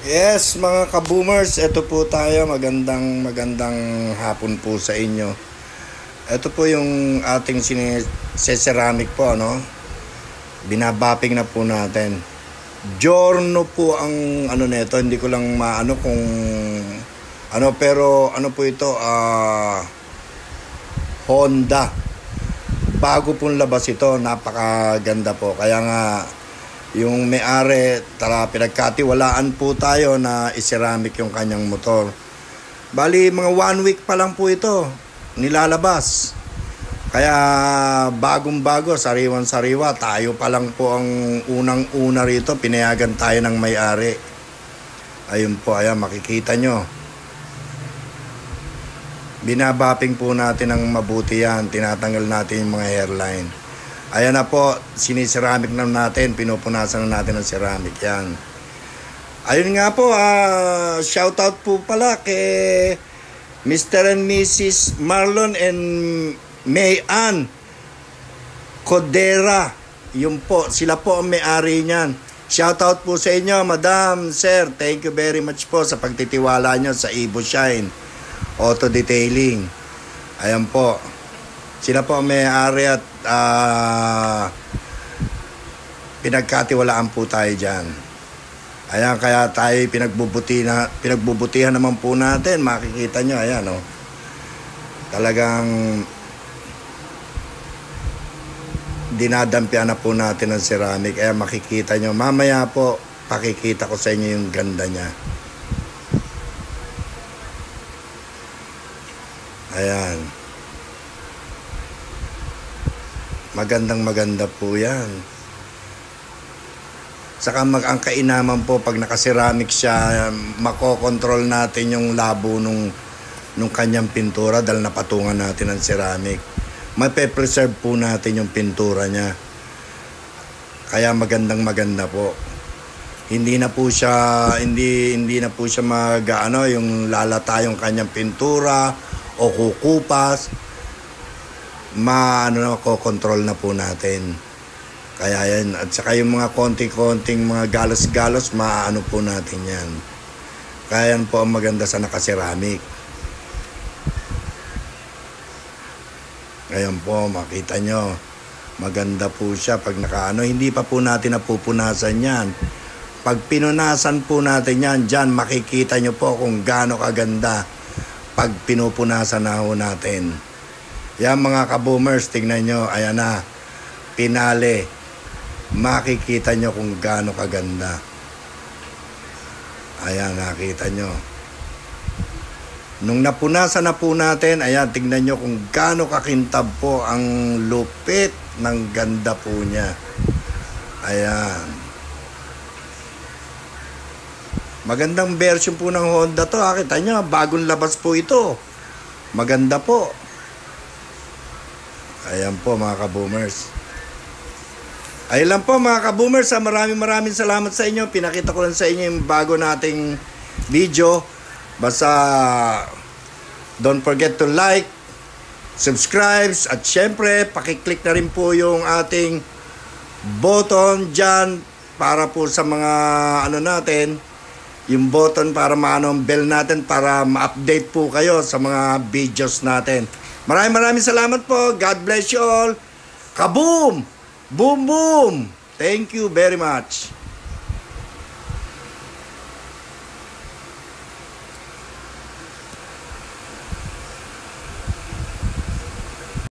Yes, mga kaboomers, ito po tayo. Magandang hapon po sa inyo. Ito po yung ating ceramic po, no? Binabapping na po natin. Giorno po ang ano nito, hindi ko lang maano kung ano, pero ano po ito, Honda. Bago pong labas ito, napakaganda po. Kaya nga yung may-ari, pinagkatiwalaan po tayo na iseramic yung kanyang motor. Bali, mga 1 week pa lang po ito nilalabas. Kaya bagong-bago, sariwan-sariwa. Tayo pa lang po ang unang-una rito. Pinayagan tayo ng may-ari. Ayun po, ayan, makikita nyo. Binabapping po natin ng mabuti yan. Tinatanggal natin yung mga hairline. Ayan na po, siniceramic na natin, pinupunasan na natin ng ceramic yan. Ayun nga po, shoutout po pala kay Mr. and Mrs. Marlon and May Ann Codera. Yun po, sila po ang may-ari niyan. Shoutout po sa inyo, Madam, Sir. Thank you very much po sa pagtitiwala nyo sa Evo Shine Auto Detailing. Ayan po. Sila po ang may-ari at pinagkatiwalaan po tayo dyan. Ayan, kaya tayo pinagbubutihan naman po natin. Makikita nyo, ayan, oh. Talagang dinadampian na po natin ng ceramic. Ayan, makikita nyo. Mamaya po, pakikita ko sa inyo yung ganda niya. Ayan. Maganda po yan. Saka ang kainaman po, pag nakaceramic siya, makokontrol natin yung labo nung kanyang pintura dahil napatungan natin ng ceramic. Mape-preserve po natin yung pintura niya. Kaya maganda po. Hindi na po siya yung lalata yung kanyang pintura o kukupas. Makokontrol na po natin. Kaya yan, at saka yung mga konting mga galos-galos, maano po natin yan. Kaya yan po ang maganda sa nakaceramic. Ayan po, makita nyo. Maganda po siya pag nakaano. Hindi pa po natin napupunasan yan. Pag pinunasan po natin yan, dyan makikita nyo po kung gaano kaganda pag pinupunasan na ho natin. Yan mga kaboomers, tingnan nyo, ayan na, pinale. Makikita nyo kung gaano kaganda. Ayan, nakita nyo. Nung napunasan na po natin, ayan, tingnan nyo kung gaano kakintab po ang lupit ng ganda po niya. Ayan. Magandang version po ng Honda to. Kita nyo, bagong labas po ito. Maganda po. Ayan po mga kaboomers. Ayun lang po mga kaboomers. Maraming salamat sa inyo. Pinakita ko lang sa inyo yung bago nating video. Basta don't forget to like, subscribe, at syempre pakiclick na rin po yung ating button dyan para po sa mga ano natin, yung button para maano ang bell natin para ma-update po kayo sa mga videos natin. Maraming salamat po. God bless you all. Kaboom! Boom, boom! Thank you very much.